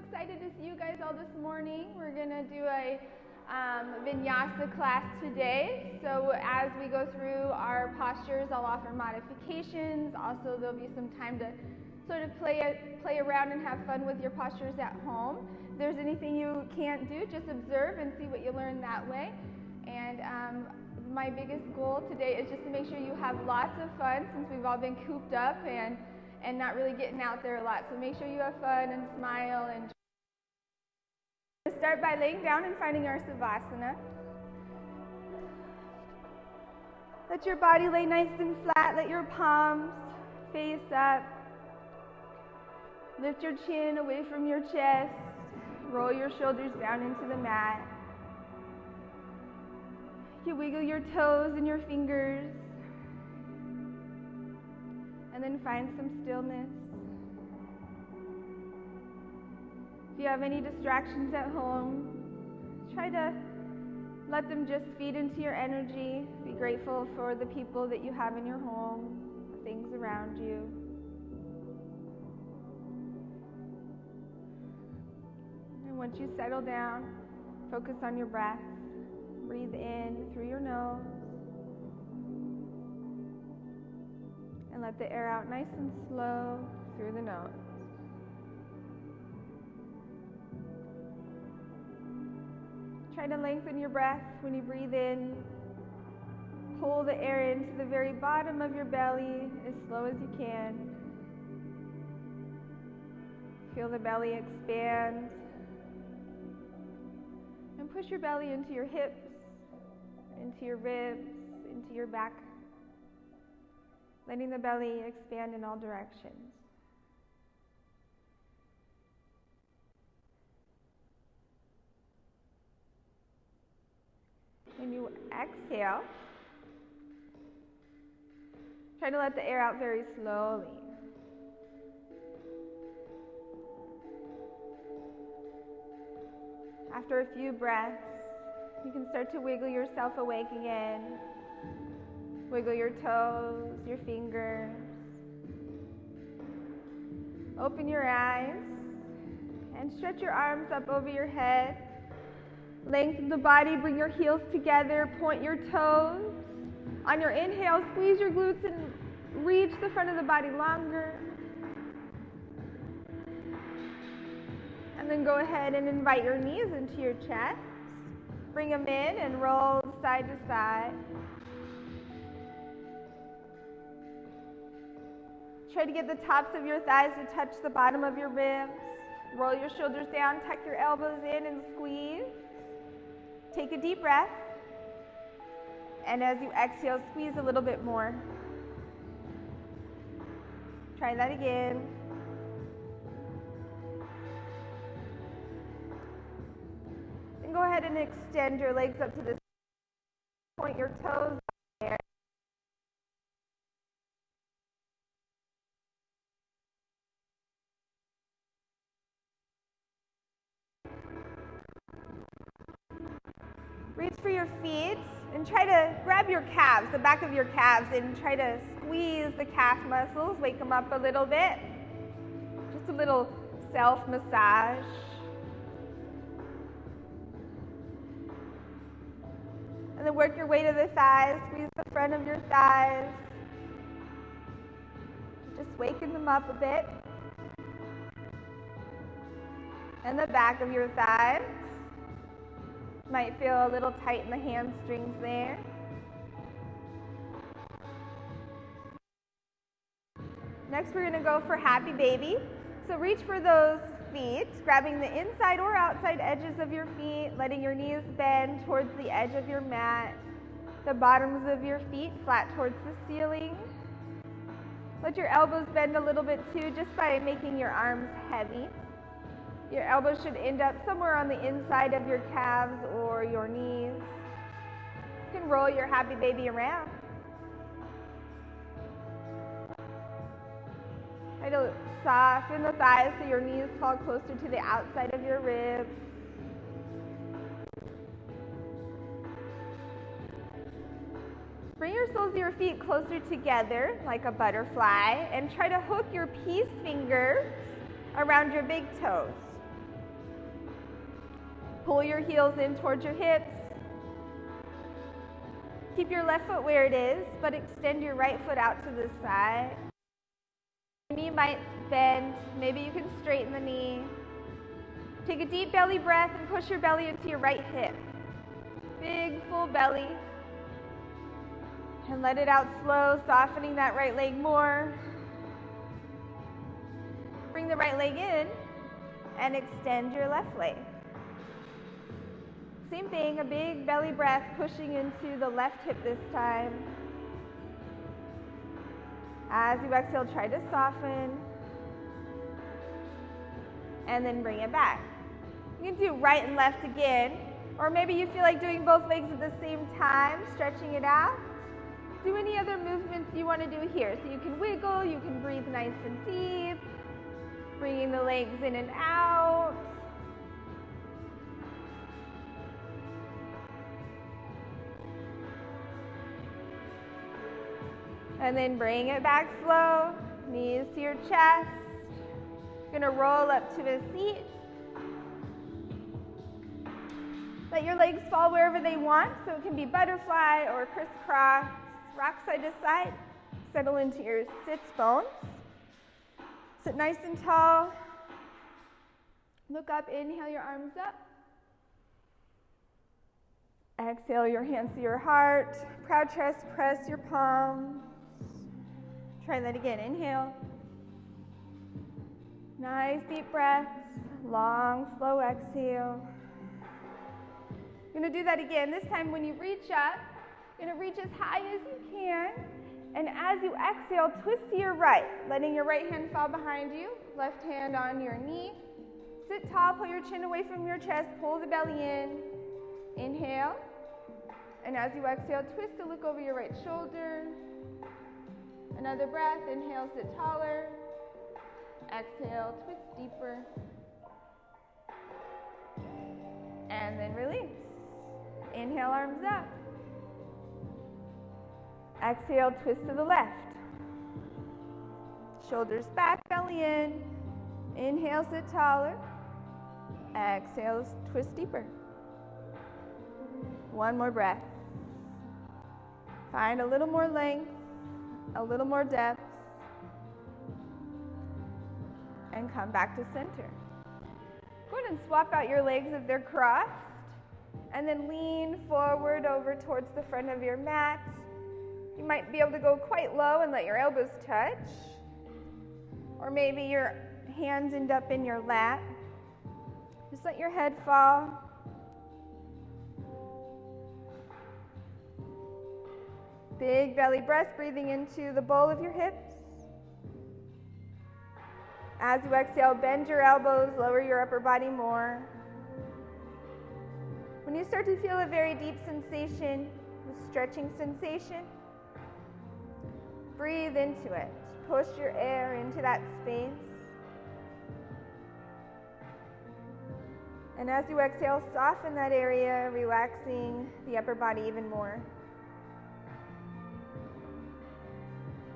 excited to see you guys all this morning. We're going to do a Vinyasa class today. So as we go through our postures, I'll offer modifications. Also, there'll be some time to sort of play around and have fun with your postures at home. If there's anything you can't do, just observe and see what you learn that way. And my biggest goal today is just to make sure you have lots of fun, since we've all been cooped up and not really getting out there a lot. So make sure you have fun and smile. And start by laying down and finding our Savasana. Let your body lay nice and flat. Let your palms face up. Lift your chin away from your chest. Roll your shoulders down into the mat. You wiggle your toes and your fingers. And then find some stillness. If you have any distractions at home, try to let them just feed into your energy. Be grateful for the people that you have in your home, the things around you. And once you settle down, focus on your breath. Breathe in through your nose. And let the air out nice and slow through the nose. Try to lengthen your breath when you breathe in. Pull the air into the very bottom of your belly as slow as you can. Feel the belly expand. And push your belly into your hips, into your ribs, into your back. Letting the belly expand in all directions. When you exhale, try to let the air out very slowly. After a few breaths, you can start to wiggle yourself awake again. Wiggle your toes, your fingers. Open your eyes and stretch your arms up over your head. Lengthen the body, bring your heels together, point your toes. On your inhale, squeeze your glutes and reach the front of the body longer. And then go ahead and invite your knees into your chest. Bring them in and roll side to side. Try to get the tops of your thighs to touch the bottom of your ribs. Roll your shoulders down, tuck your elbows in and squeeze. Take a deep breath. And as you exhale, squeeze a little bit more. Try that again. And go ahead and extend your legs up to the side. Point your toes there. Reach for your feet and try to grab your calves, the back of your calves, and try to squeeze the calf muscles. Wake them up a little bit. Just a little self-massage. And then work your way to the thighs. Squeeze the front of your thighs. Just waking them up a bit. And the back of your thighs. Might feel a little tight in the hamstrings there. Next, we're going to go for happy baby. So reach for those feet, grabbing the inside or outside edges of your feet, letting your knees bend towards the edge of your mat. The bottoms of your feet flat towards the ceiling. Let your elbows bend a little bit too, just by making your arms heavy. Your elbows should end up somewhere on the inside of your calves or your knees. You can roll your happy baby around. Try to soften the thighs so your knees fall closer to the outside of your ribs. Bring your soles of your feet closer together like a butterfly and try to hook your peace fingers around your big toes. Pull your heels in towards your hips. Keep your left foot where it is, but extend your right foot out to the side. Your knee might bend. Maybe you can straighten the knee. Take a deep belly breath and push your belly into your right hip. Big, full belly. And let it out slow, softening that right leg more. Bring the right leg in and extend your left leg. Same thing, a big belly breath pushing into the left hip this time. As you exhale, try to soften. And then bring it back. You can do right and left again, or maybe you feel like doing both legs at the same time, stretching it out. Do any other movements you want to do here. So you can wiggle, you can breathe nice and deep, bringing the legs in and out. And then bring it back slow, knees to your chest. You're going to roll up to a seat. Let your legs fall wherever they want, so it can be butterfly or crisscross. Rock side to side. Settle into your sits bones. Sit nice and tall. Look up, inhale your arms up. Exhale your hands to your heart. Proud chest, press your palms. Try that again, inhale. Nice deep breaths, long, slow exhale. You're going to do that again. This time when you reach up, you're going to reach as high as you can. And as you exhale, twist to your right, letting your right hand fall behind you, left hand on your knee. Sit tall, pull your chin away from your chest, pull the belly in. Inhale. And as you exhale, twist to look over your right shoulder. Another breath, inhale, sit taller. Exhale, twist deeper. And then release. Inhale, arms up. Exhale, twist to the left. Shoulders back, belly in. Inhale, sit taller. Exhale, twist deeper. One more breath. Find a little more length, a little more depth. And come back to center. Go ahead and swap out your legs if they're crossed. And then lean forward over towards the front of your mat. You might be able to go quite low and let your elbows touch. Or maybe your hands end up in your lap. Just let your head fall. Big belly breath, breathing into the bowl of your hips. As you exhale, bend your elbows, lower your upper body more. When you start to feel a very deep sensation, a stretching sensation, breathe into it. Push your air into that space. And as you exhale, soften that area, relaxing the upper body even more.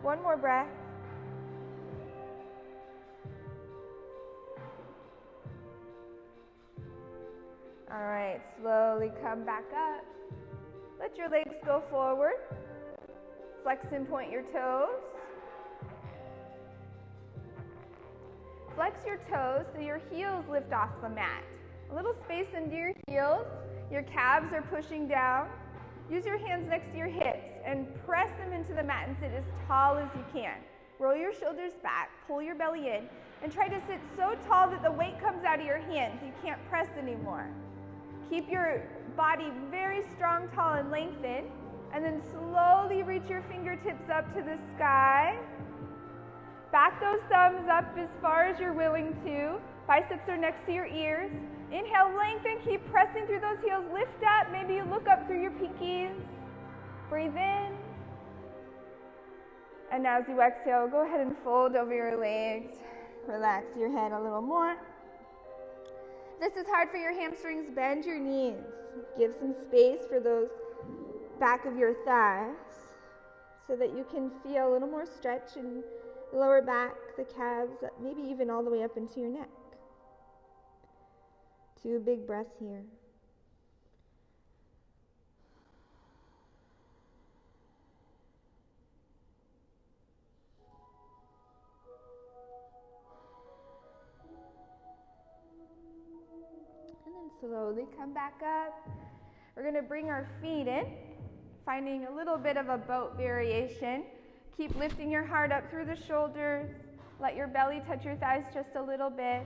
One more breath. All right, slowly come back up. Let your legs go forward. Flex and point your toes. Flex your toes so your heels lift off the mat. A little space under your heels. Your calves are pushing down. Use your hands next to your hips and press them into the mat and sit as tall as you can. Roll your shoulders back, pull your belly in, and try to sit so tall that the weight comes out of your hands. You can't press anymore. Keep your body very strong, tall, and lengthened, and then slowly reach your fingertips up to the sky. Back those thumbs up as far as you're willing to. Biceps are next to your ears. Inhale, lengthen, keep pressing through those heels. Lift up, maybe you look up through your pinkies. Breathe in. And as you exhale, go ahead and fold over your legs. Relax your head a little more. If this is hard for your hamstrings, bend your knees. Give some space for those back of your thighs so that you can feel a little more stretch in the lower back, the calves, maybe even all the way up into your neck. 2 big breaths here. Slowly come back up. We're going to bring our feet in, finding a little bit of a boat variation. Keep lifting your heart up through the shoulders. Let your belly touch your thighs just a little bit.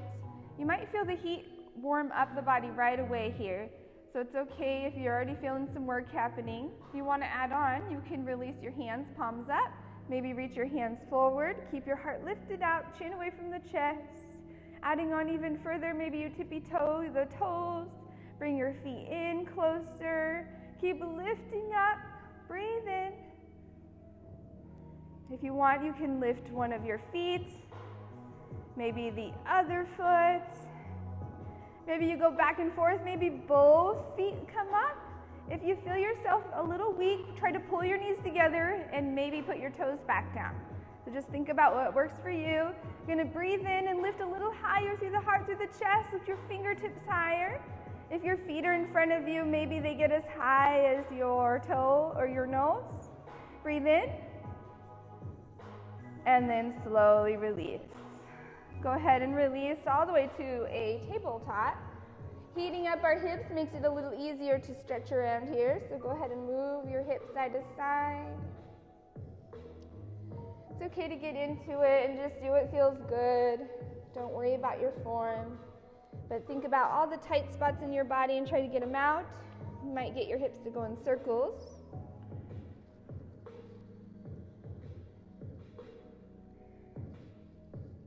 You might feel the heat warm up the body right away here. So it's okay if you're already feeling some work happening. If you want to add on, you can release your hands, palms up. Maybe reach your hands forward. Keep your heart lifted out, chin away from the chest. Adding on even further, maybe you tippy-toe the toes. Bring your feet in closer. Keep lifting up. Breathe in. If you want, you can lift one of your feet, maybe the other foot. Maybe you go back and forth, maybe both feet come up. If you feel yourself a little weak, try to pull your knees together and maybe put your toes back down. So just think about what works for you. You're going to breathe in and lift a little higher through the heart, through the chest, with your fingertips higher. If your feet are in front of you, maybe they get as high as your toe or your nose. Breathe in. And then slowly release. Go ahead and release all the way to a tabletop. Heating up our hips makes it a little easier to stretch around here. So go ahead and move your hips side to side. It's okay to get into it and just do what feels good. Don't worry about your form. But think about all the tight spots in your body and try to get them out. You might get your hips to go in circles.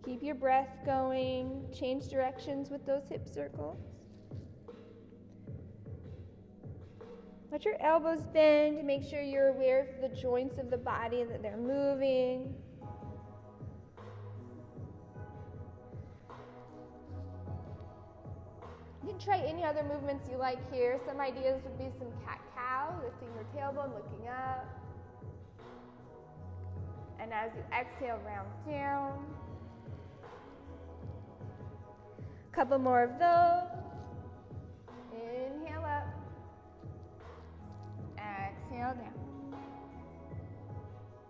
Keep your breath going. Change directions with those hip circles. Let your elbows bend. Make sure you're aware of the joints of the body, that they're moving. You can try any other movements you like here. Some ideas would be some cat-cow, lifting your tailbone, looking up. And as you exhale, round down. Couple more of those. Inhale up. Exhale down.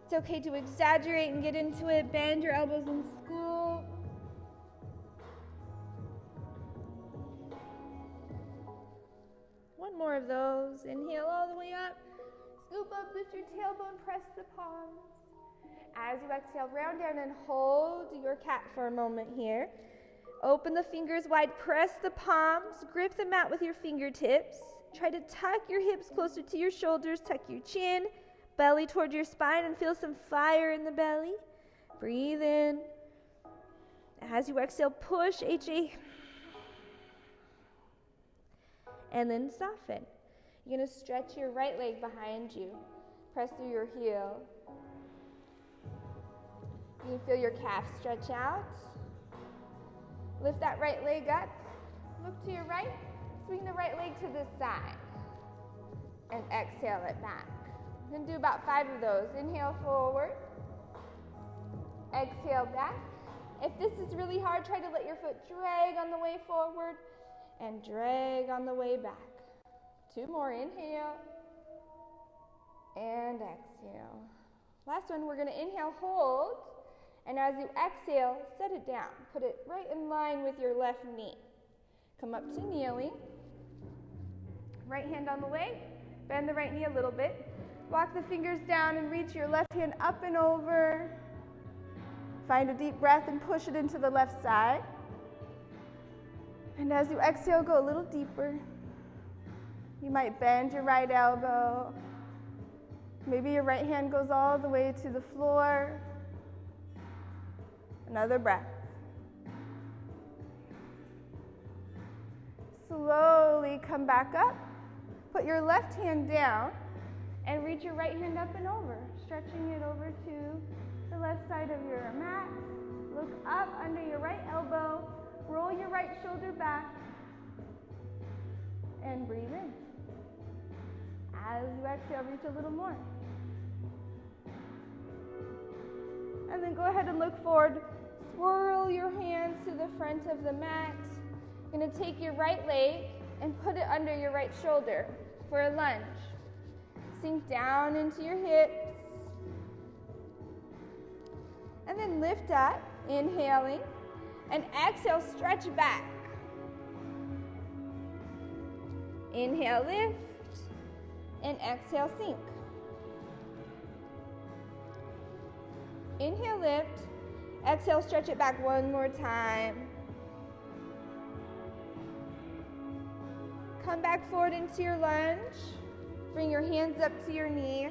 It's okay to exaggerate and get into it. Bend your elbows and scoop. One more of those. Inhale all the way up. Scoop up, lift your tailbone, press the palms. As you exhale, round down and hold your cat for a moment here. Open the fingers wide, press the palms, grip the mat with your fingertips. Try to tuck your hips closer to your shoulders, tuck your chin, belly toward your spine, and feel some fire in the belly. Breathe in. As you exhale, push, HA. And then soften. You're going to stretch your right leg behind you. Press through your heel. You can feel your calf stretch out. Lift that right leg up, look to your right, swing the right leg to the side, and exhale it back. We're going to do about 5 of those. Inhale forward, exhale back. If this is really hard, try to let your foot drag on the way forward and drag on the way back. 2 more, inhale, and exhale. Last one, we're going to inhale, hold. And as you exhale, set it down. Put it right in line with your left knee. Come up to kneeling. Right hand on the leg. Bend the right knee a little bit. Walk the fingers down and reach your left hand up and over. Find a deep breath and push it into the left side. And as you exhale, go a little deeper. You might bend your right elbow. Maybe your right hand goes all the way to the floor. Another breath. Slowly come back up. Put your left hand down and reach your right hand up and over, stretching it over to the left side of your mat. Look up under your right elbow. Roll your right shoulder back and breathe in. As you exhale, reach a little more. And then go ahead and look forward. Swirl your hands to the front of the mat. You're going to take your right leg and put it under your right shoulder for a lunge. Sink down into your hips. And then lift up, inhaling. And exhale, stretch back. Inhale, lift, and exhale, sink. Inhale, lift. Exhale, stretch it back one more time. Come back forward into your lunge. Bring your hands up to your knee.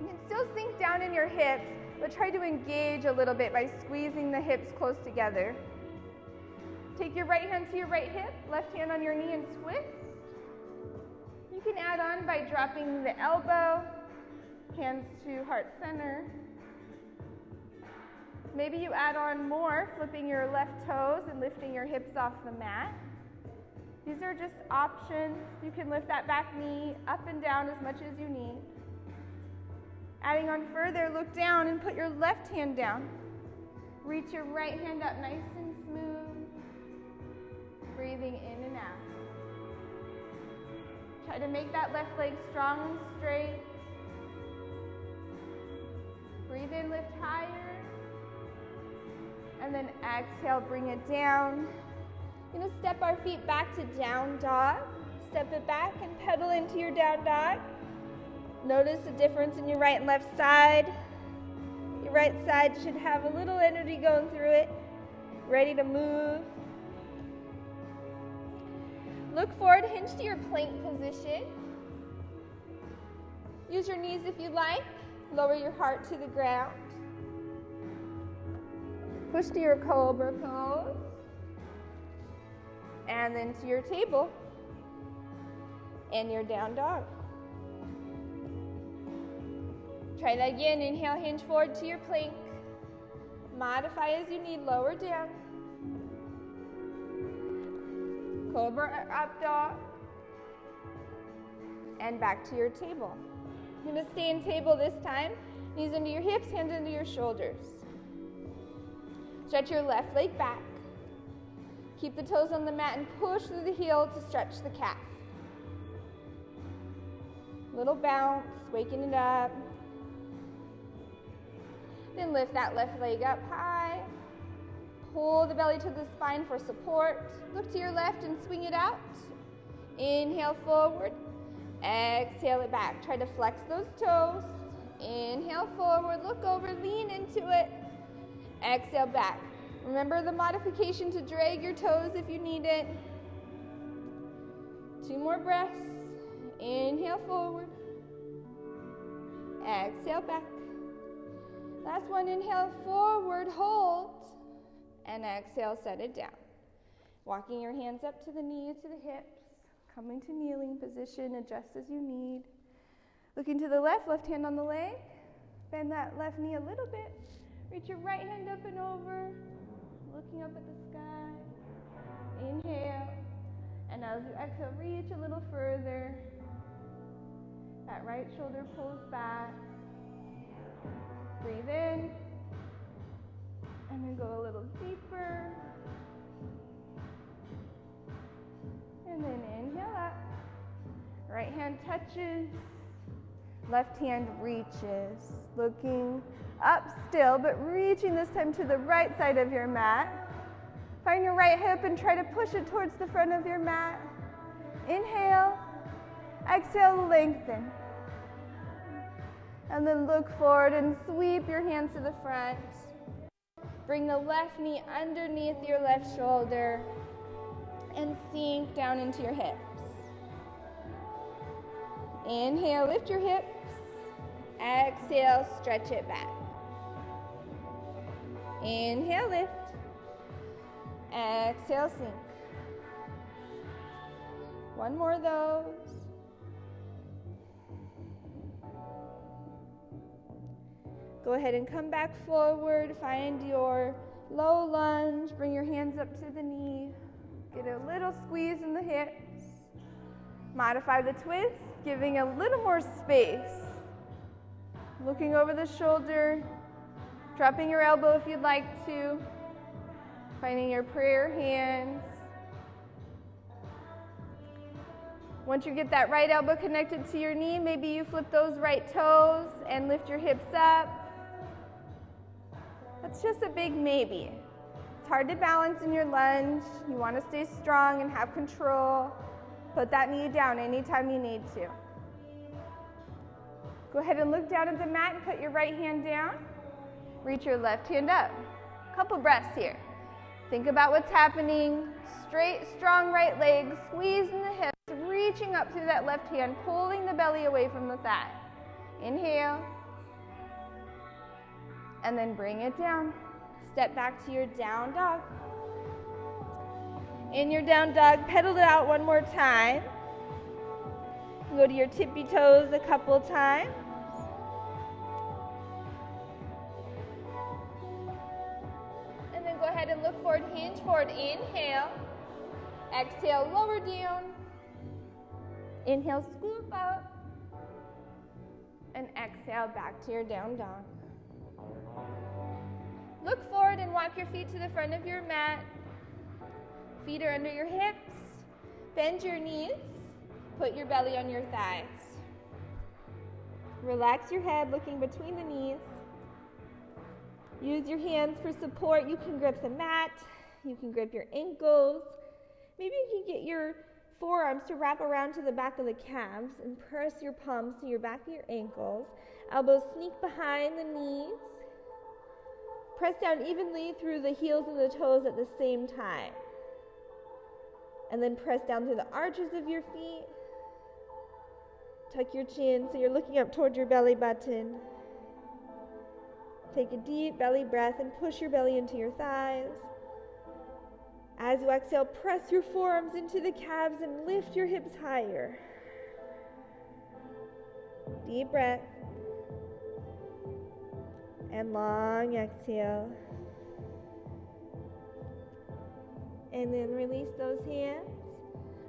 You can still sink down in your hips, but try to engage a little bit by squeezing the hips close together. Take your right hand to your right hip, left hand on your knee and twist. You can add on by dropping the elbow, hands to heart center. Maybe you add on more, flipping your left toes and lifting your hips off the mat. These are just options. You can lift that back knee up and down as much as you need. Adding on further, look down and put your left hand down. Reach your right hand up nice and smooth. Breathing in and out. Try to make that left leg strong and straight. Breathe in, lift higher. And then exhale, bring it down. You're going to step our feet back to down dog. Step it back and pedal into your down dog. Notice the difference in your right and left side. Your right side should have a little energy going through it. Ready to move. Look forward, hinge to your plank position. Use your knees if you like. Lower your heart to the ground. Push to your cobra pose. And then to your table. And your down dog. Try that again. Inhale, hinge forward to your plank. Modify as you need, lower down. Cobra up dog. And back to your table. You're going to stay in table this time. Knees under your hips, hands under your shoulders. Stretch your left leg back. Keep the toes on the mat and push through the heel to stretch the calf. Little bounce, waking it up. Then lift that left leg up high. Pull the belly to the spine for support. Look to your left and swing it out. Inhale forward. Exhale it back. Try to flex those toes. Inhale forward. Look over. Lean into it. Exhale back. Remember the modification to drag your toes if you need it. 2 more breaths. Inhale forward. Exhale back. Last one. Inhale forward. Hold. And exhale, set it down. Walking your hands up to the knees, to the hips. Coming to kneeling position, adjust as you need. Looking to the left hand on the leg. Bend that left knee a little bit. Reach your right hand up and over. Looking up at the sky. Inhale. And as you exhale, reach a little further. That right shoulder pulls back. Breathe in. And then go a little deeper. And then inhale up. Right hand touches. Left hand reaches. Looking up still, but reaching this time to the right side of your mat. Find your right hip and try to push it towards the front of your mat. Inhale. Exhale, lengthen. And then look forward and sweep your hands to the front. Bring the left knee underneath your left shoulder and sink down into your hips. Inhale, lift your hips. Exhale, stretch it back. Inhale, lift. Exhale, sink. One more of those. Go ahead and come back forward. Find your low lunge. Bring your hands up to the knee. Get a little squeeze in the hips. Modify the twist, giving a little more space. Looking over the shoulder. Dropping your elbow if you'd like to. Finding your prayer hands. Once you get that right elbow connected to your knee, maybe you flip those right toes and lift your hips up. That's just a big maybe. It's hard to balance in your lunge. You want to stay strong and have control. Put that knee down anytime you need to. Go ahead and look down at the mat and put your right hand down. Reach your left hand up. Couple breaths here. Think about what's happening. Straight, strong right leg, squeezing the hips, reaching up through that left hand, pulling the belly away from the thigh. Inhale. And then bring it down. Step back to your down dog. In your down dog, pedal it out one more time. Go to your tippy toes a couple times. And then go ahead and look forward, hinge forward. Inhale. Exhale, lower down. Inhale, scoop up. And exhale, back to your down dog. Look forward and walk your feet to the front of your mat. Feet are under your hips. Bend your knees. Put your belly on your thighs. Relax your head, looking between the knees. Use your hands for support. You can grip the mat. You can grip your ankles. Maybe you can get your forearms to wrap around to the back of the calves and press your palms to your back of your ankles. Elbows sneak behind the knees. Press down evenly through the heels and the toes at the same time. And then press down through the arches of your feet. Tuck your chin so you're looking up toward your belly button. Take a deep belly breath and push your belly into your thighs. As you exhale, press your forearms into the calves and lift your hips higher. Deep breath. And long exhale. And then release those hands.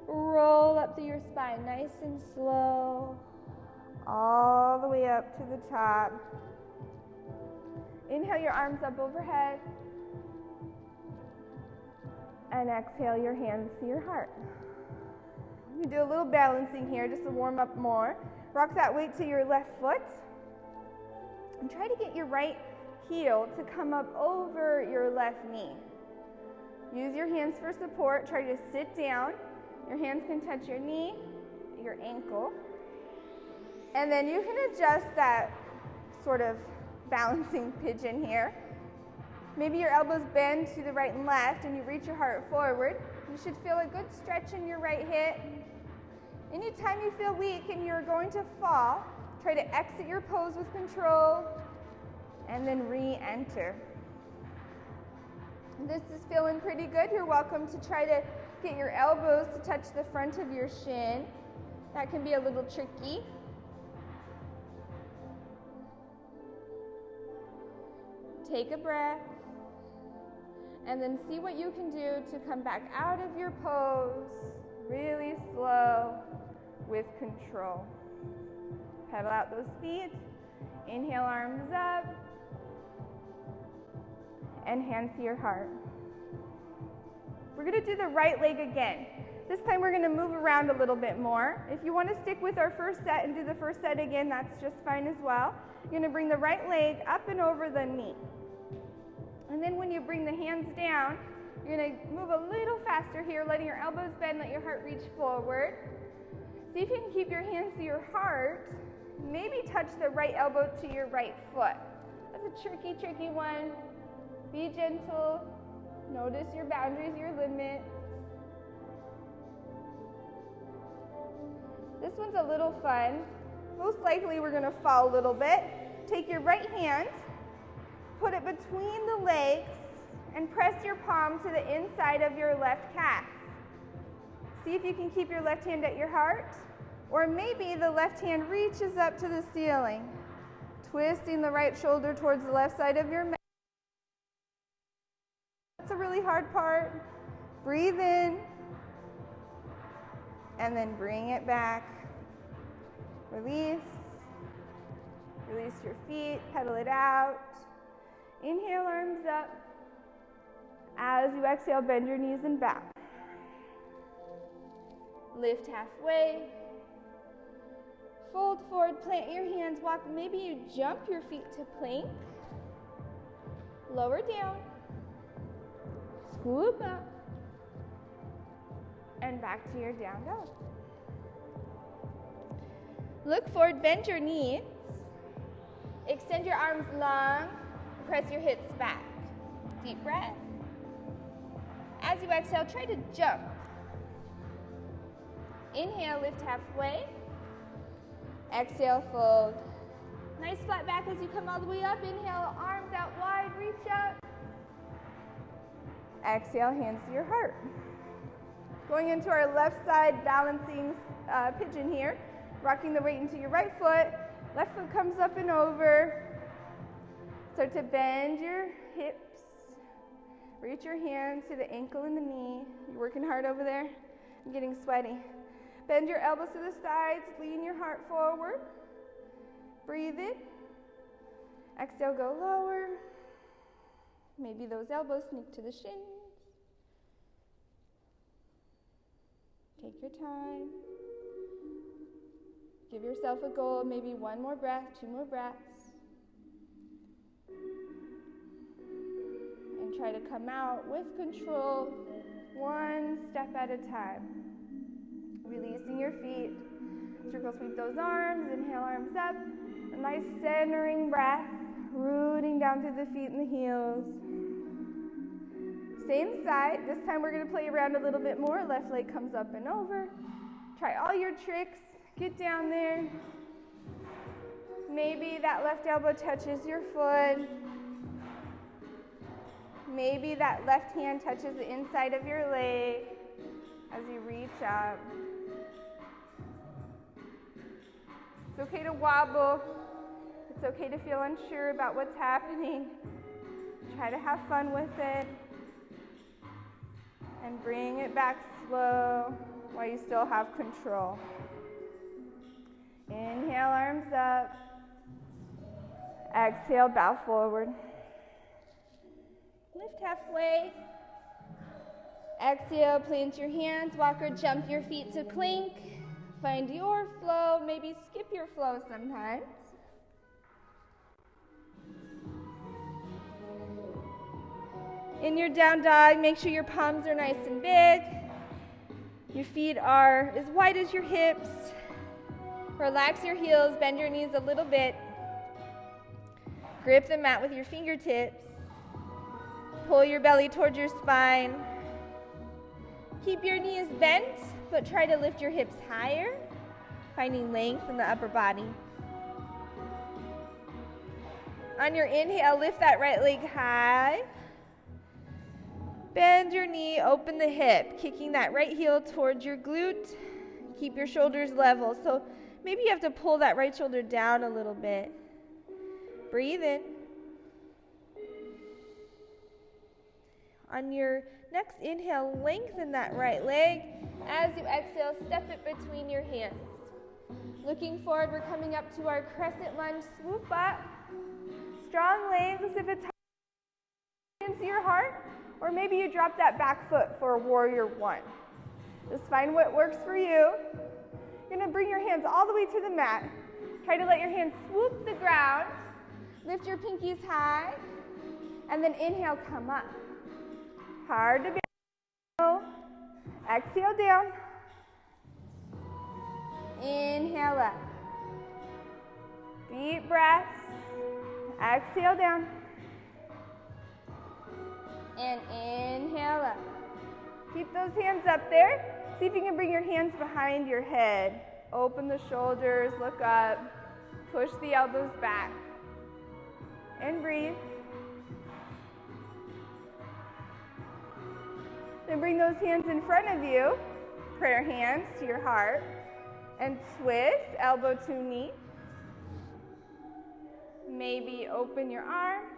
Roll up through your spine, nice and slow. All the way up to the top. Inhale your arms up overhead. And exhale your hands to your heart. You do a little balancing here just to warm up more. Rock that weight to your left foot. And try to get your right heel to come up over your left knee. Use your hands for support. Try to sit down. Your hands can touch your knee, your ankle. And then you can adjust that sort of balancing pigeon here. Maybe your elbows bend to the right and left and you reach your heart forward. You should feel a good stretch in your right hip. Anytime you feel weak and you're going to fall, try to exit your pose with control and then re-enter. This is feeling pretty good. You're welcome to try to get your elbows to touch the front of your shin. That can be a little tricky. Take a breath. And then see what you can do to come back out of your pose really slow with control. Pedal out those feet. Inhale, arms up. And hands to your heart. We're going to do the right leg again. This time we're going to move around a little bit more. If you want to stick with our first set and do the first set again, that's just fine as well. You're going to bring the right leg up and over the knee. And then when you bring the hands down, you're going to move a little faster here, letting your elbows bend, let your heart reach forward. See if you can keep your hands to your heart. Maybe touch the right elbow to your right foot. That's a tricky one. Be gentle. Notice your boundaries, your limits. This one's a little fun. Most likely we're going to fall a little bit. Take your right hand, put it between the legs, and press your palm to the inside of your left calf. See if you can keep your left hand at your heart, or maybe the left hand reaches up to the ceiling, twisting the right shoulder towards the left side of your mat. That's a really hard part. Breathe in, and then bring it back. Release. Release your feet, pedal it out. Inhale, arms up. As you exhale, bend your knees and bow. Lift halfway. Fold forward, plant your hands, walk. Maybe you jump your feet to plank. Lower down. Scoop up. and back to your down dog. Look forward, bend your knees. Extend your arms long, press your hips back. Deep breath. As you exhale, try to jump. Inhale, lift halfway. Exhale, fold. Nice flat back as you come all the way up. Inhale, arms out wide, reach up. Exhale, hands to your heart. Going into our left side balancing pigeon here. Rocking the weight into your right foot. Left foot comes up and over. Start to bend your hips. Reach your hands to the ankle and the knee. You're working hard over there. I'm getting sweaty. Bend your elbows to the sides. Lean your heart forward. Breathe in. Exhale, go lower. Maybe those elbows sneak to the shins. Take your time. Give yourself a goal, maybe one more breath, 2 more breaths. And try to come out with control, one step at a time. Releasing your feet. Circle sweep those arms, inhale, arms up. A nice centering breath, rooting down through the feet and the heels. Same side, this time we're gonna play around a little bit more. Left leg comes up and over. Try all your tricks. Get down there. Maybe that left elbow touches your foot. Maybe that left hand touches the inside of your leg as you reach up. It's okay to wobble. It's okay to feel unsure about what's happening. Try to have fun with it. And bring it back slow while you still have control. Inhale, arms up. Exhale, bow forward. Lift halfway. Exhale, plant your hands. Walk or jump your feet to plank. Find your flow. Maybe skip your flow sometimes. In your down dog, make sure your palms are nice and big. Your feet are as wide as your hips. Relax your heels, bend your knees a little bit. Grip the mat with your fingertips. Pull your belly towards your spine. Keep your knees bent, but try to lift your hips higher, finding length in the upper body. On your inhale, lift that right leg high. Bend your knee, open the hip, kicking that right heel towards your glute. Keep your shoulders level. So maybe you have to pull that right shoulder down a little bit. Breathe in. On your next inhale, lengthen that right leg. As you exhale, step it between your hands. Looking forward, we're coming up to our crescent lunge. Swoop up. Strong legs if it's into your heart. Or maybe you drop that back foot for a warrior one. Just find what works for you. You're going to bring your hands all the way to the mat. Try to let your hands swoop the ground. Lift your pinkies high. And then inhale, come up. Hard to bear. Exhale down. Inhale up. Deep breaths. Exhale down. And inhale up. Keep those hands up there. See if you can bring your hands behind your head. Open the shoulders, look up. Push the elbows back. And breathe. Then bring those hands in front of you. Prayer hands to your heart. And twist, elbow to knee. Maybe open your arms.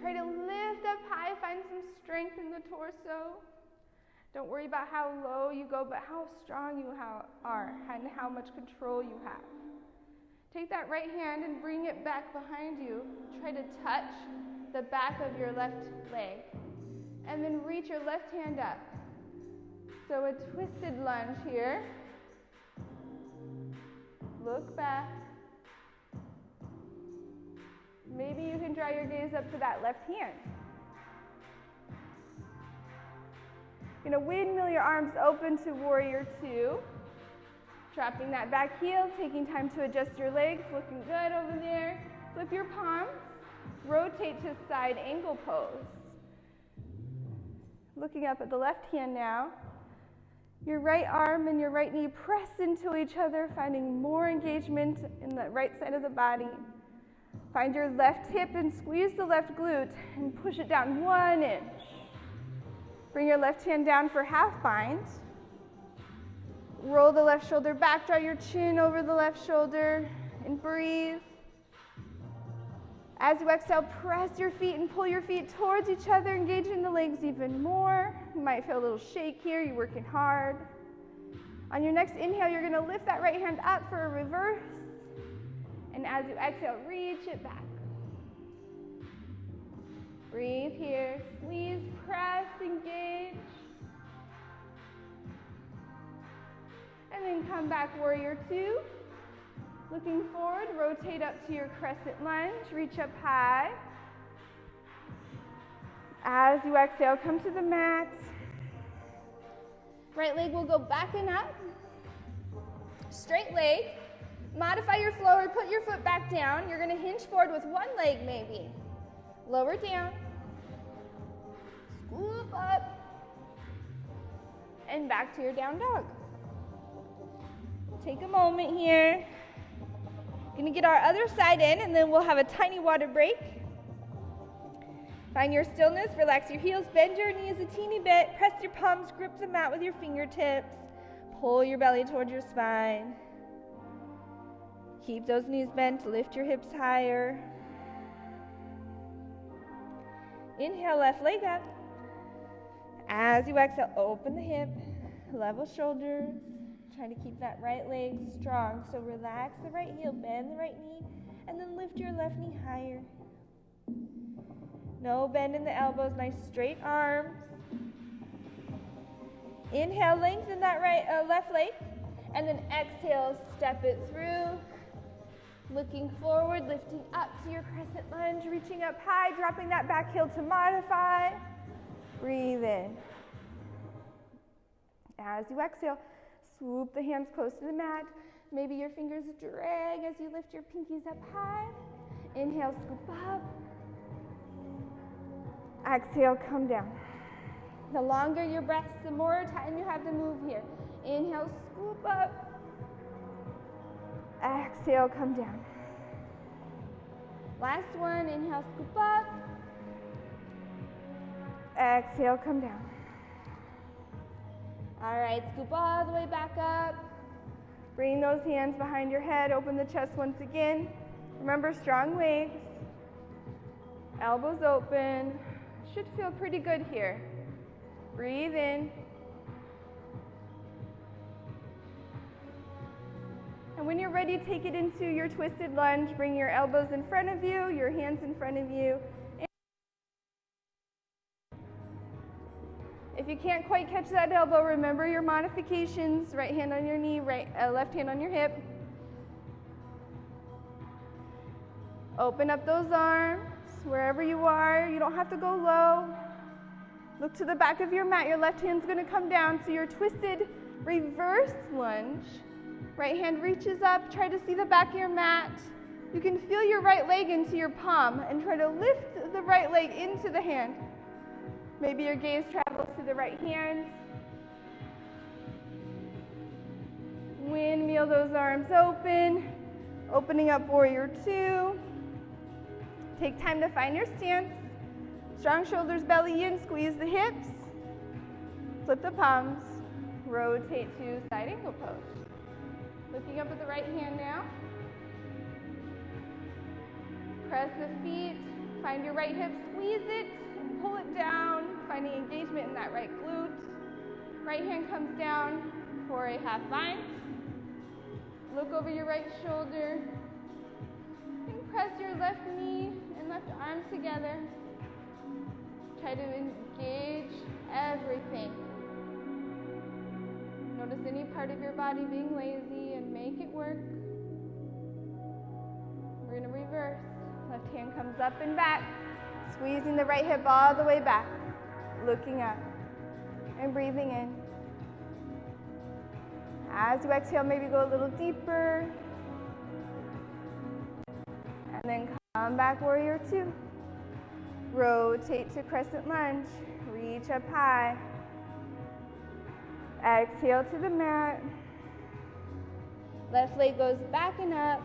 Try to lift up high, find some strength in the torso. Don't worry about how low you go, but how strong you are and how much control you have. Take that right hand and bring it back behind you. Try to touch the back of your left leg. And then reach your left hand up. So a twisted lunge here. Look back. Maybe you can draw your gaze up to that left hand. You're going to windmill your arms open to warrior two. Dropping that back heel, taking time to adjust your legs, looking good over there. Flip your palms, rotate to side angle pose. Looking up at the left hand now. Your right arm and your right knee press into each other, finding more engagement in the right side of the body. Find your left hip and squeeze the left glute and push it down 1 inch. Bring your left hand down for half bind. Roll the left shoulder back, draw your chin over the left shoulder, and breathe. As you exhale, press your feet and pull your feet towards each other, engaging the legs even more. You might feel a little shake here, you're working hard. On your next inhale, you're gonna lift that right hand up for a reverse. And as you exhale, reach it back. Breathe here, squeeze, press, engage. And then come back, warrior two. Looking forward, rotate up to your crescent lunge, reach up high. As you exhale, come to the mat. Right leg will go back and up. Straight leg. Modify your flow or put your foot back down. You're gonna hinge forward with one leg maybe. Lower down. Scoop up. And back to your down dog. Take a moment here. Gonna get our other side in and then we'll have a tiny water break. Find your stillness, relax your heels, bend your knees a teeny bit, press your palms, grip the mat with your fingertips, pull your belly towards your spine. Keep those knees bent, lift your hips higher. Inhale, left leg up. As you exhale, open the hip, level shoulders. Trying to keep that right leg strong. So relax the right heel, bend the right knee, and then lift your left knee higher. No bend in the elbows, nice straight arms. Inhale, lengthen that left leg, and then exhale, step it through. Looking forward, lifting up to your crescent lunge, reaching up high, dropping that back heel to modify. Breathe in. As you exhale, swoop the hands close to the mat. Maybe your fingers drag as you lift your pinkies up high. Inhale, scoop up. Exhale, come down. The longer your breaths, the more time you have to move here. Inhale, scoop up. Exhale, come down. Last one, inhale, scoop up. Exhale, come down. All right, scoop all the way back up. Bring those hands behind your head, open the chest once again. Remember, strong legs, elbows open. Should feel pretty good here. Breathe in. And when you're ready, take it into your twisted lunge. Bring your elbows in front of you, your hands in front of you. If you can't quite catch that elbow, remember your modifications. Right hand on your knee, left hand on your hip. Open up those arms wherever you are. You don't have to go low. Look to the back of your mat. Your left hand's going to come down to your twisted reverse lunge. Right hand reaches up. Try to see the back of your mat. You can feel your right leg into your palm and try to lift the right leg into the hand. Maybe your gaze travels to the right hand. Windmill those arms open. Opening up warrior two. Take time to find your stance. Strong shoulders, belly in, squeeze the hips. Flip the palms. Rotate to side angle pose. Looking up at the right hand now. Press the feet. Find your right hip, squeeze it. Pull it down, finding engagement in that right glute. Right hand comes down for a half bind. Look over your right shoulder. And press your left knee and left arm together. Try to engage everything. Notice any part of your body being lazy and make it work. We're going to reverse. Left hand comes up and back. Squeezing the right hip all the way back, looking up. And breathing in. As you exhale, maybe go a little deeper. And then come back, warrior two. Rotate to crescent lunge. Reach up high. Exhale to the mat. Left leg goes back and up.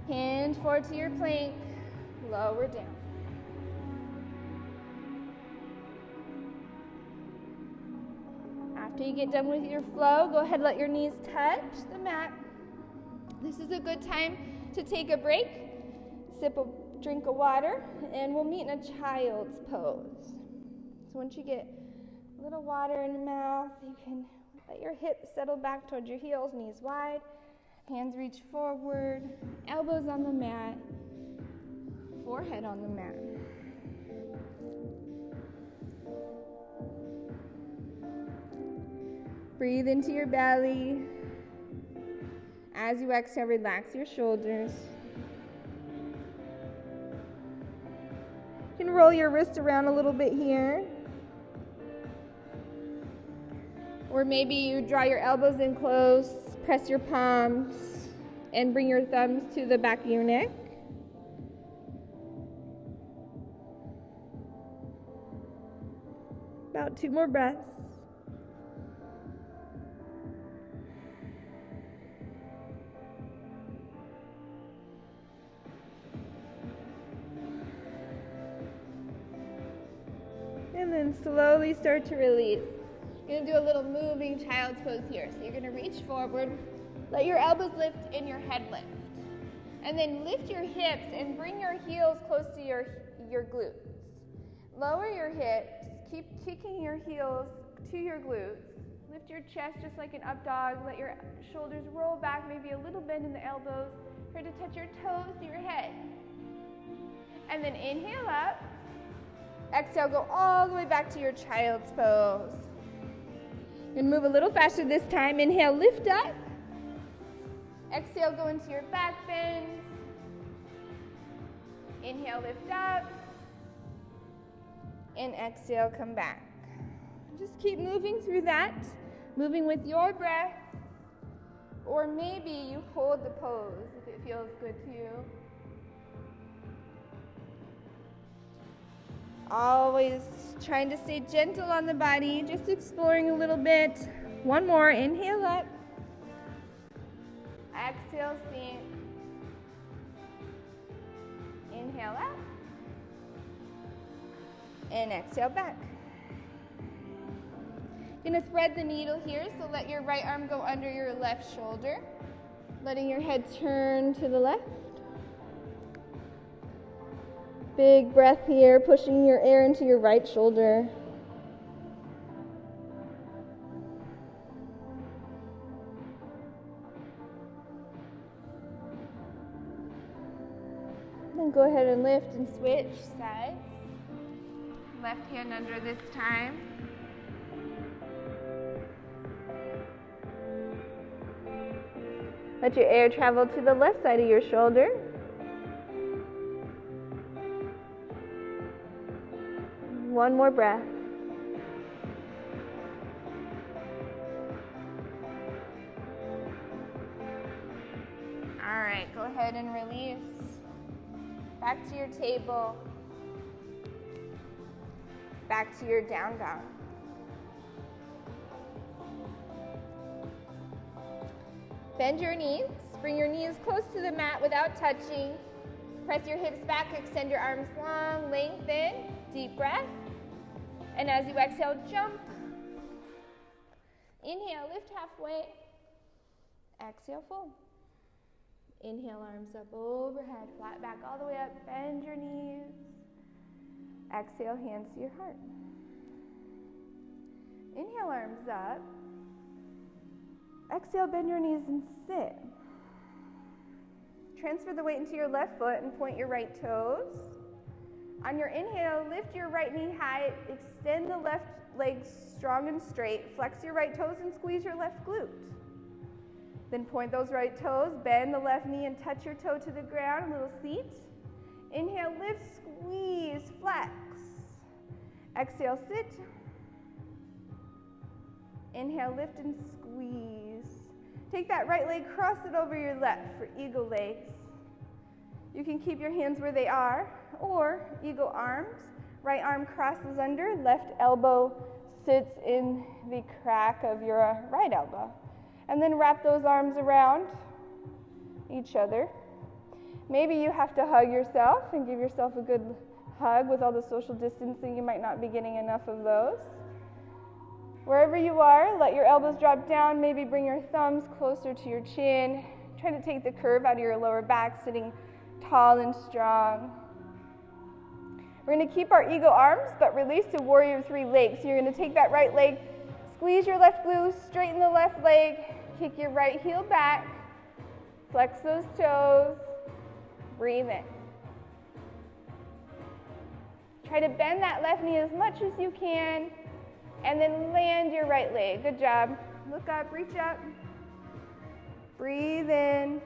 Hinge forward to your plank. Lower down. After you get done with your flow, go ahead and let your knees touch the mat. This is a good time to take a break, sip a drink of water, and we'll meet in a child's pose. So once you get a little water in your mouth, you can let your hips settle back towards your heels, knees wide, hands reach forward, elbows on the mat, forehead on the mat. Breathe into your belly. As you exhale, relax your shoulders. You can roll your wrist around a little bit here. Or maybe you draw your elbows in close, press your palms, and bring your thumbs to the back of your neck. About 2 more breaths. And then slowly start to release. You're going to do a little moving child's pose here. So you're going to reach forward, let your elbows lift and your head lift. And then lift your hips and bring your heels close to your glutes. Lower your hips, keep kicking your heels to your glutes. Lift your chest just like an up dog. Let your shoulders roll back, maybe a little bend in the elbows. Try to touch your toes to your head. And then inhale up. Exhale, go all the way back to your child's pose. You're going to move a little faster this time. Inhale, lift up. Exhale, go into your back bend. Inhale, lift up. And exhale, come back. Just keep moving through that, moving with your breath. Or maybe you hold the pose if it feels good to you. Always trying to stay gentle on the body, just exploring a little bit. One more, inhale up. Exhale, sink. Inhale up. And exhale back. You're going to thread the needle here, so let your right arm go under your left shoulder, letting your head turn to the left. Big breath here, pushing your air into your right shoulder. Then go ahead and lift and switch sides. Left hand under this time. Let your air travel to the left side of your shoulder. One more breath. All right, go ahead and release. Back to your table. Back to your down dog. Bend your knees. Bring your knees close to the mat without touching. Press your hips back, extend your arms long, lengthen. Deep breath. And as you exhale, jump. Inhale, lift halfway. Exhale, fold. Inhale, arms up overhead, flat back all the way up. Bend your knees. Exhale, hands to your heart. Inhale, arms up. Exhale, bend your knees and sit. Transfer the weight into your left foot and point your right toes. On your inhale, lift your right knee high, extend the left leg strong and straight, flex your right toes and squeeze your left glute. Then point those right toes, bend the left knee and touch your toe to the ground, a little seat. Inhale, lift, squeeze, flex. Exhale, sit. Inhale, lift and squeeze. Take that right leg, cross it over your left for eagle legs. You can keep your hands where they are, or eagle arms. Right arm crosses under, left elbow sits in the crack of your right elbow. And then wrap those arms around each other. Maybe you have to hug yourself and give yourself a good hug. With all the social distancing, you might not be getting enough of those. Wherever you are, let your elbows drop down. Maybe bring your thumbs closer to your chin. Try to take the curve out of your lower back, sitting tall and strong. We're going to keep our eagle arms, but release to warrior three legs. So you're going to take that right leg, squeeze your left glute, straighten the left leg, kick your right heel back, flex those toes, breathe in. Try to bend that left knee as much as you can, and then land your right leg. Good job. Look up, reach up. Breathe in.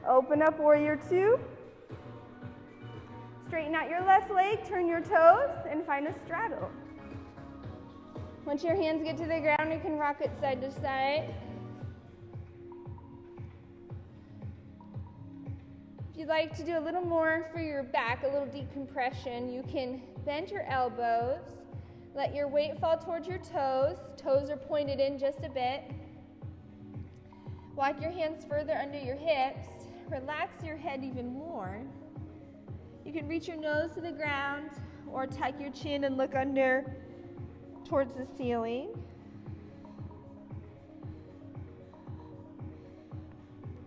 Open up, warrior two. Straighten out your left leg, turn your toes, and find a straddle. Once your hands get to the ground, you can rock it side to side. If you'd like to do a little more for your back, a little decompression, you can bend your elbows. Let your weight fall towards your toes. Toes are pointed in just a bit. Walk your hands further under your hips. Relax your head even more. You can reach your nose to the ground or tuck your chin and look under towards the ceiling.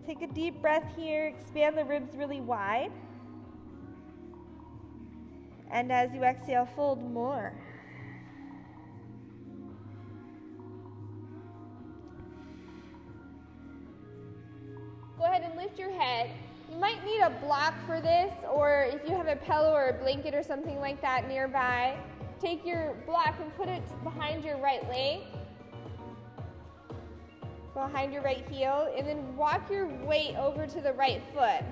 Take a deep breath here. Expand the ribs really wide. And as you exhale, fold more. Go ahead and lift your head. You might need a block for this, or if you have a pillow or a blanket or something like that nearby, take your block and put it behind your right leg, behind your right heel, and then walk your weight over to the right foot.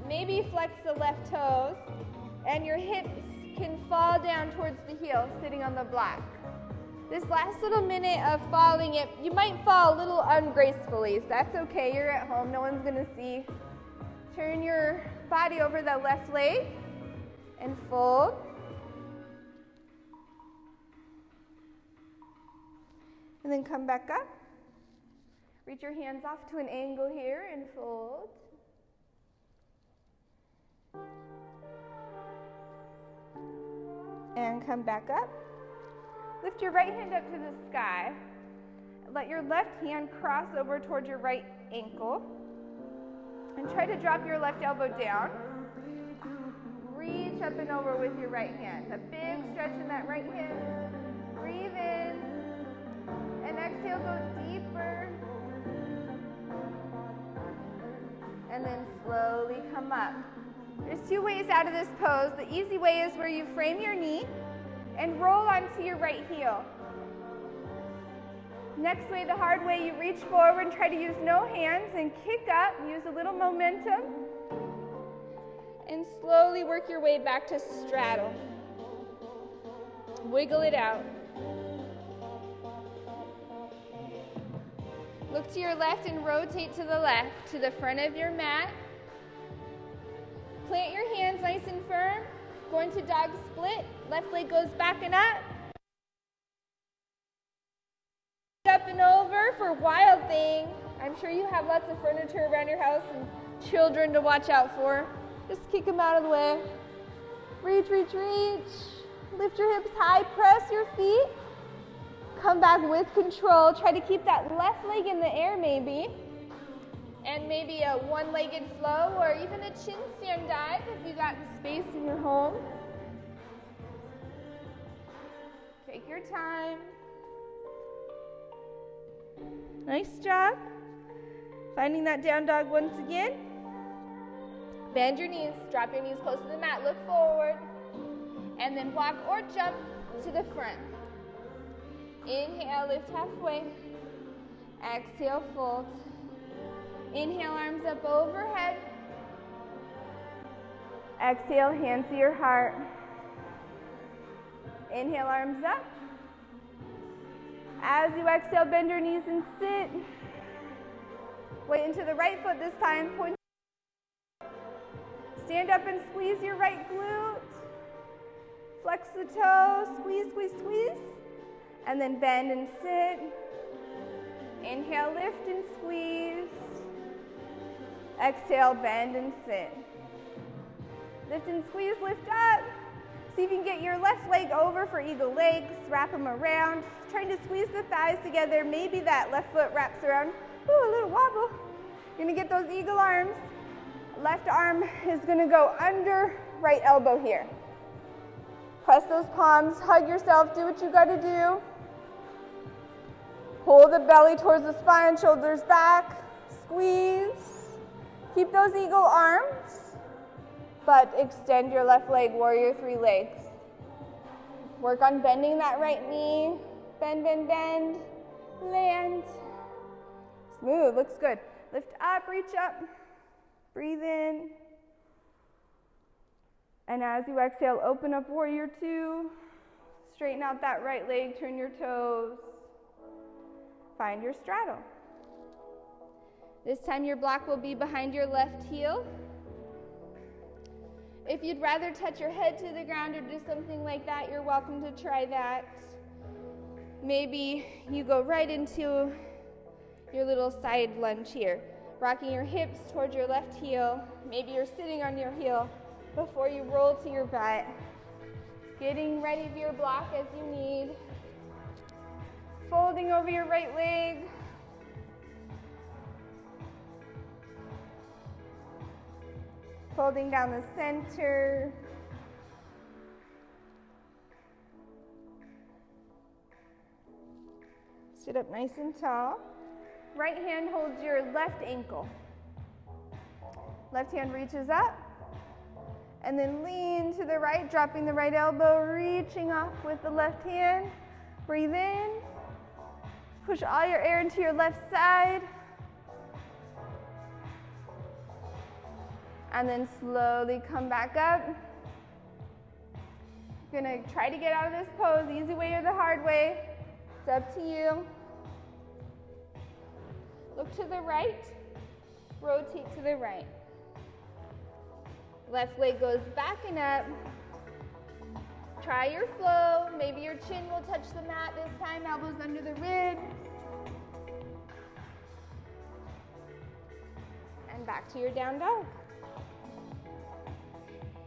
Maybe flex the left toes, and your hips can fall down towards the heel, sitting on the block. This last little minute of falling, you might fall a little ungracefully, so that's okay. You're at home, no one's gonna see. Turn your body over the left leg and fold. And then come back up. Reach your hands off to an angle here and fold. And come back up. Lift your right hand up to the sky. Let your left hand cross over towards your right ankle. And try to drop your left elbow down. Reach up and over with your right hand. A big stretch in that right hand. Breathe in. And exhale, go deeper. And then slowly come up. There's two ways out of this pose. The easy way is where you frame your knee and roll onto your right heel. Next way, the hard way, you reach forward and try to use no hands and kick up, use a little momentum, and slowly work your way back to straddle. Wiggle it out. Look to your left and rotate to the left, to the front of your mat. Plant your hands nice and firm. Going to dog split. Left leg goes back and up. Up and over for wild thing. I'm sure you have lots of furniture around your house and children to watch out for. Just kick them out of the way. Reach, reach, reach. Lift your hips high, press your feet. Come back with control. Try to keep that left leg in the air maybe. And maybe a one-legged flow or even a chin stand dive if you got the space in your home. Take your time. Nice job. Finding that down dog once again. Bend your knees, drop your knees close to the mat, look forward, and then walk or jump to the front. Inhale, lift halfway. Exhale, fold. Inhale, arms up overhead. Exhale, hands to your heart. Inhale, arms up. As you exhale, bend your knees and sit. Weight into the right foot this time. Point. Stand up and squeeze your right glute. Flex the toes, squeeze, squeeze, squeeze. And then bend and sit. Inhale, lift and squeeze. Exhale, bend and sit. Lift and squeeze, lift up. See if you can get your left leg over for eagle legs. Wrap them around. Trying to squeeze the thighs together. Maybe that left foot wraps around. Ooh, a little wobble. You're gonna get those eagle arms. Left arm is gonna go under right elbow here. Press those palms, hug yourself, do what you gotta do. Pull the belly towards the spine, shoulders back, squeeze. Keep those eagle arms, but extend your left leg, warrior three legs. Work on bending that right knee. Bend, bend, bend, land. Smooth, looks good. Lift up, reach up, breathe in. And as you exhale, open up warrior two. Straighten out that right leg, turn your toes. Find your straddle. This time your block will be behind your left heel. If you'd rather touch your head to the ground or do something like that, you're welcome to try that. Maybe you go right into your little side lunge here, rocking your hips towards your left heel. Maybe you're sitting on your heel before you roll to your butt. Getting ready for your block as you need. Folding over your right leg. Folding down the center. Sit up nice and tall. Right hand holds your left ankle. Left hand reaches up. And then lean to the right, dropping the right elbow, reaching off with the left hand. Breathe in. Push all your air into your left side. And then slowly come back up. You're gonna try to get out of this pose, the easy way or the hard way. It's up to you. Look to the right, rotate to the right. Left leg goes back and up. Try your flow. Maybe your chin will touch the mat this time, elbows under the ribs. And back to your down dog.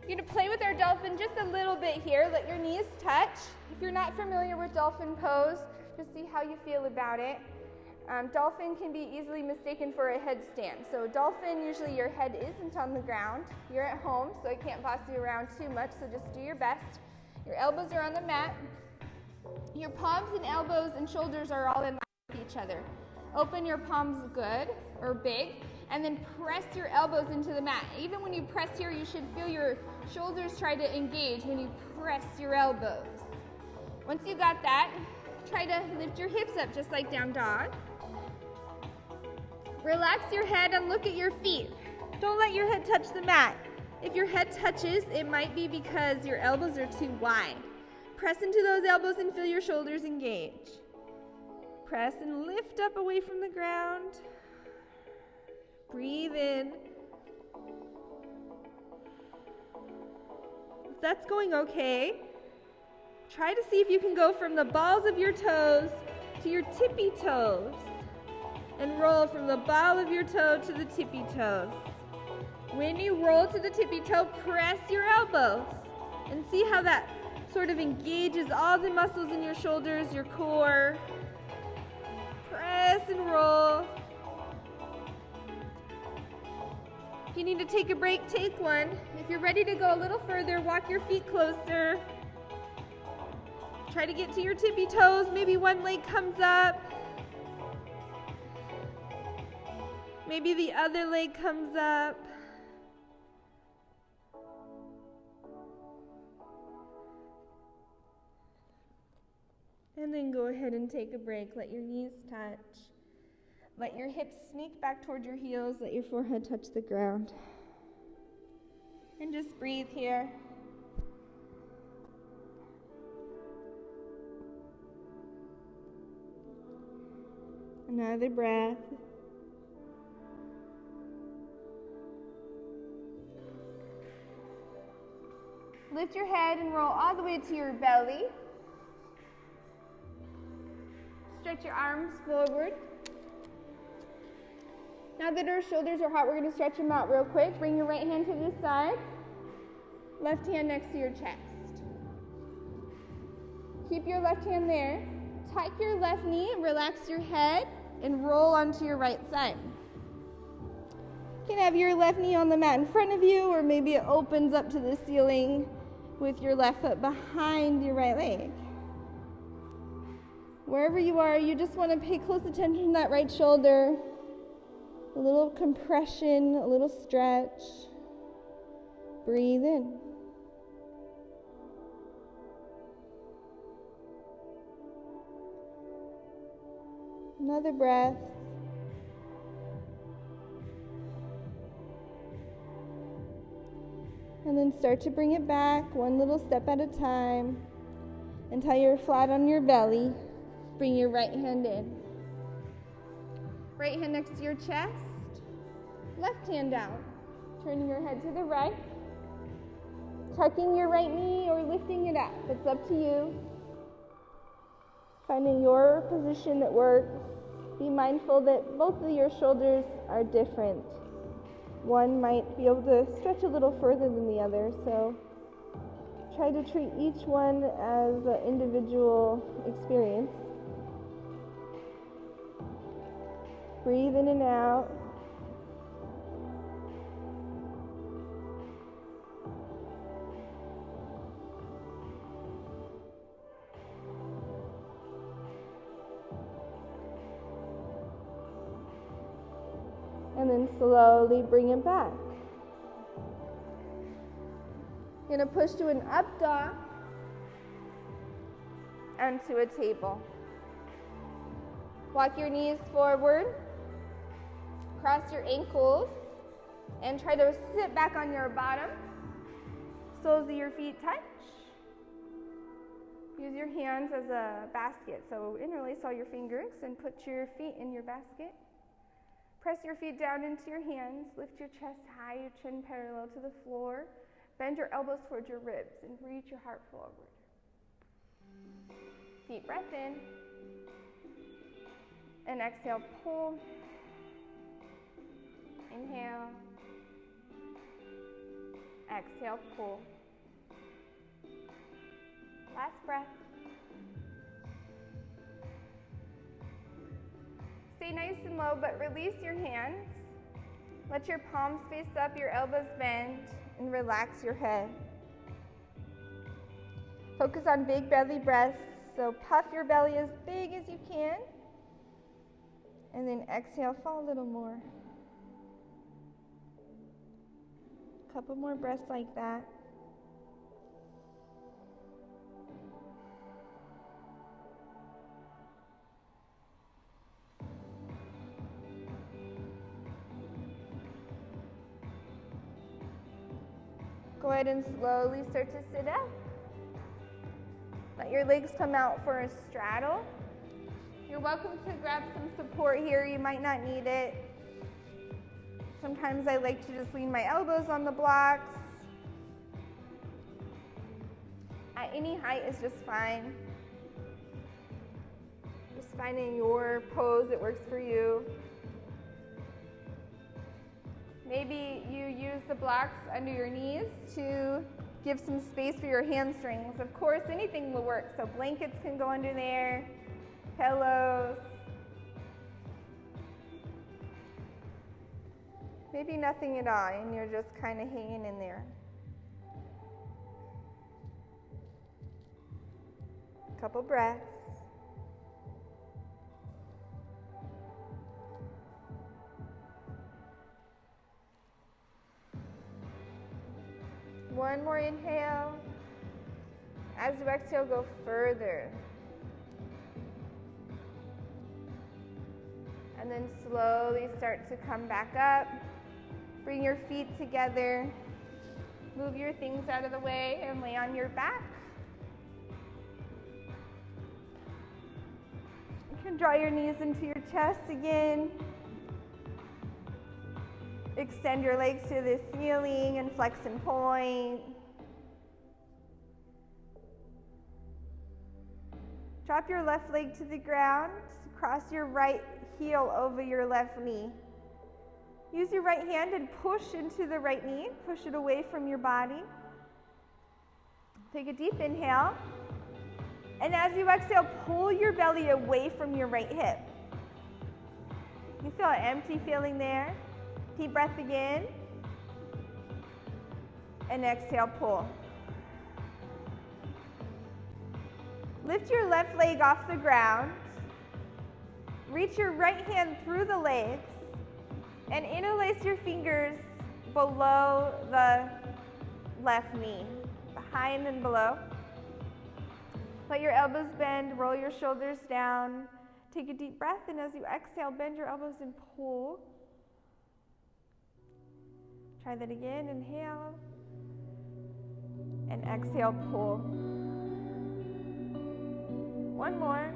You're gonna play with our dolphin just a little bit here. Let your knees touch. If you're not familiar with dolphin pose, just see how you feel about it. Dolphin can be easily mistaken for a headstand. So dolphin, usually your head isn't on the ground. You're at home, so I can't boss you around too much, so just do your best. Your elbows are on the mat. Your palms and elbows and shoulders are all in line with each other. Open your palms good or big, and then press your elbows into the mat. Even when you press here, you should feel your shoulders try to engage when you press your elbows. Once you got that, try to lift your hips up just like down dog. Relax your head and look at your feet. Don't let your head touch the mat. If your head touches, it might be because your elbows are too wide. Press into those elbows and feel your shoulders engage. Press and lift up away from the ground. Breathe in. If that's going okay, try to see if you can go from the balls of your toes to your tippy toes. And roll from the ball of your toe to the tippy toes. When you roll to the tippy toe, press your elbows and see how that sort of engages all the muscles in your shoulders, your core. Press and roll. If you need to take a break, take one. If you're ready to go a little further, walk your feet closer. Try to get to your tippy toes. Maybe one leg comes up. Maybe the other leg comes up. And then go ahead and take a break. Let your knees touch. Let your hips sneak back toward your heels. Let your forehead touch the ground. And just breathe here. Another breath. Lift your head and roll all the way to your belly. Stretch your arms forward. Now that our shoulders are hot, we're going to stretch them out real quick. Bring your right hand to the side. Left hand next to your chest. Keep your left hand there. Tuck your left knee and relax your head and roll onto your right side. You can have your left knee on the mat in front of you, or maybe it opens up to the ceiling with your left foot behind your right leg. Wherever you are, you just want to pay close attention to that right shoulder. A little compression, a little stretch. Breathe in. Another breath. And then start to bring it back one little step at a time until you're flat on your belly. Bring your right hand in. Right hand next to your chest. Left hand down. Turning your head to the right. Tucking your right knee or lifting it up. It's up to you. Finding your position that works. Be mindful that both of your shoulders are different. One might be able to stretch a little further than the other, so try to treat each one as an individual experience. Breathe in and out. And then slowly bring it back. You're going to push to an up dog and to a table. Walk your knees forward. Cross your ankles and try to sit back on your bottom. Soles of your feet touch. Use your hands as a basket. So interlace all your fingers and put your feet in your basket. Press your feet down into your hands. Lift your chest high, your chin parallel to the floor. Bend your elbows towards your ribs and reach your heart forward. Deep breath in. And exhale, pull. Inhale. Exhale, pull. Last breath. Stay nice and low, but release your hands. Let your palms face up, your elbows bend, and relax your head. Focus on big belly breaths, so puff your belly as big as you can. And then exhale, fall a little more. A couple more breaths like that. Go ahead and slowly start to sit up. Let your legs come out for a straddle. You're welcome to grab some support here. You might not need it. Sometimes I like to just lean my elbows on the blocks. At any height is just fine. Just finding your pose that works for you. Maybe you use the blocks under your knees to give some space for your hamstrings. Of course, anything will work. So blankets can go under there, pillows. Maybe nothing at all, and you're just kind of hanging in there. A couple breaths. One more inhale. As you exhale, go further. And then slowly start to come back up. Bring your feet together. Move your things out of the way and lay on your back. You can draw your knees into your chest again. Extend your legs to the ceiling and flex and point. Drop your left leg to the ground. Cross your right heel over your left knee. Use your right hand and push into the right knee. Push it away from your body. Take a deep inhale. And as you exhale, pull your belly away from your right hip. You feel an empty feeling there. Deep breath again. And exhale, pull. Lift your left leg off the ground. Reach your right hand through the legs and interlace your fingers below the left knee, behind and below. Let your elbows bend, roll your shoulders down. Take a deep breath, and as you exhale, bend your elbows and pull. Try that again. Inhale. And exhale, pull. One more.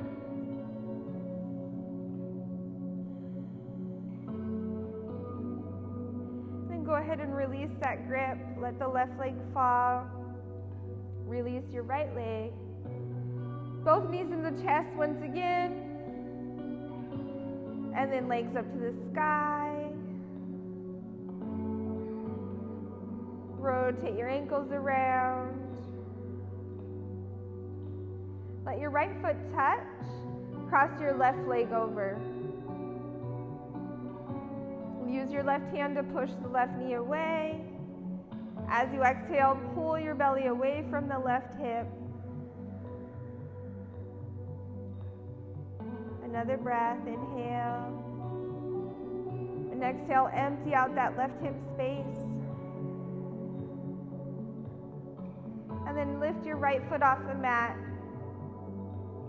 Then go ahead and release that grip. Let the left leg fall. Release your right leg. Both knees in the chest once again. And then legs up to the sky. Rotate your ankles around. Let your right foot touch. Cross your left leg over. Use your left hand to push the left knee away. As you exhale, pull your belly away from the left hip. Another breath, inhale. And exhale, empty out that left hip space. And then lift your right foot off the mat.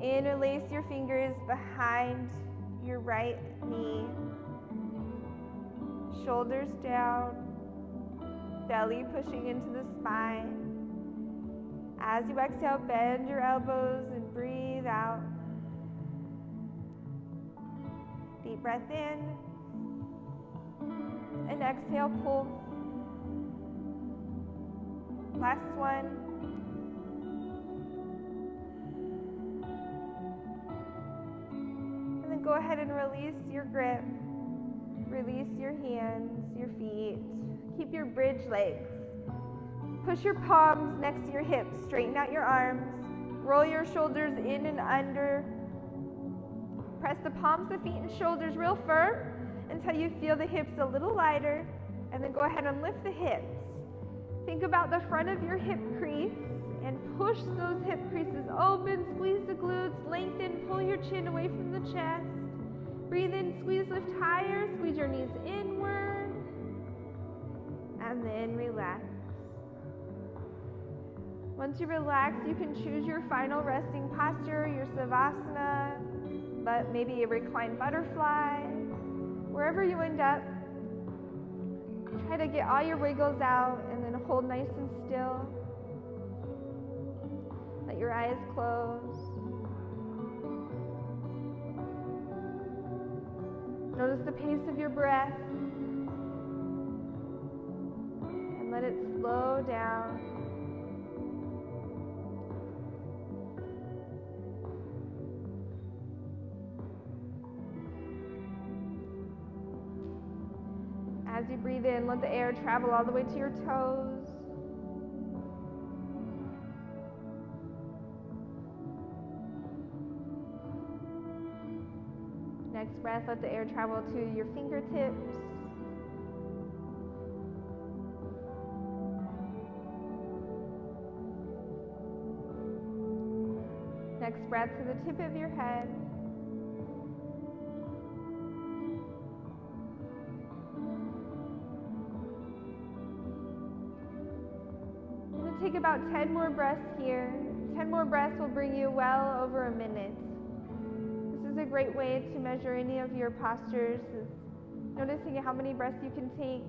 Interlace your fingers behind your right knee. Shoulders down. Belly pushing into the spine. As you exhale, bend your elbows and breathe out. Deep breath in. And exhale, pull. Last one. And then go ahead and release your grip. Release your hands, your feet. Keep your bridge legs. Push your palms next to your hips. Straighten out your arms. Roll your shoulders in and under. Press the palms of the feet and shoulders real firm until you feel the hips a little lighter. And then go ahead and lift the hips. Think about the front of your hip crease and push those hip creases open. Squeeze the glutes. Lengthen. Pull your chin away from the chest. Breathe in, squeeze, lift higher. Squeeze your knees inward. And then relax. Once you relax, you can choose your final resting posture, your savasana, but maybe a reclined butterfly. Wherever you end up, try to get all your wiggles out and then hold nice and still. Let your eyes close. Notice the pace of your breath and let it slow down. As you breathe in, let the air travel all the way to your toes. Next breath, let the air travel to your fingertips. Next breath to the tip of your head. And then take about 10 more breaths here. 10 more breaths will bring you well over a minute. This is a great way to measure any of your postures, is noticing how many breaths you can take,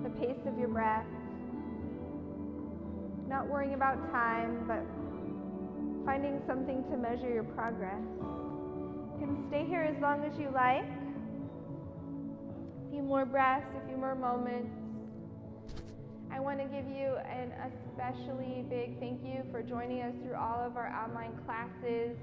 the pace of your breath. Not worrying about time, but finding something to measure your progress. You can stay here as long as you like. A few more breaths, a few more moments. I want to give you an especially big thank you for joining us through all of our online classes.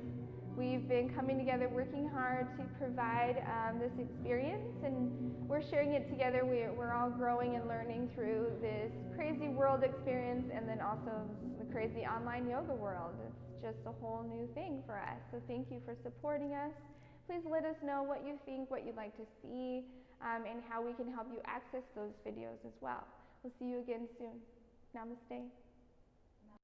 We've been coming together, working hard to provide this experience, and we're sharing it together. We're all growing and learning through this crazy world experience, and then also the crazy online yoga world. It's just a whole new thing for us. So thank you for supporting us. Please let us know what you think, what you'd like to see, and how we can help you access those videos as well. We'll see you again soon. Namaste.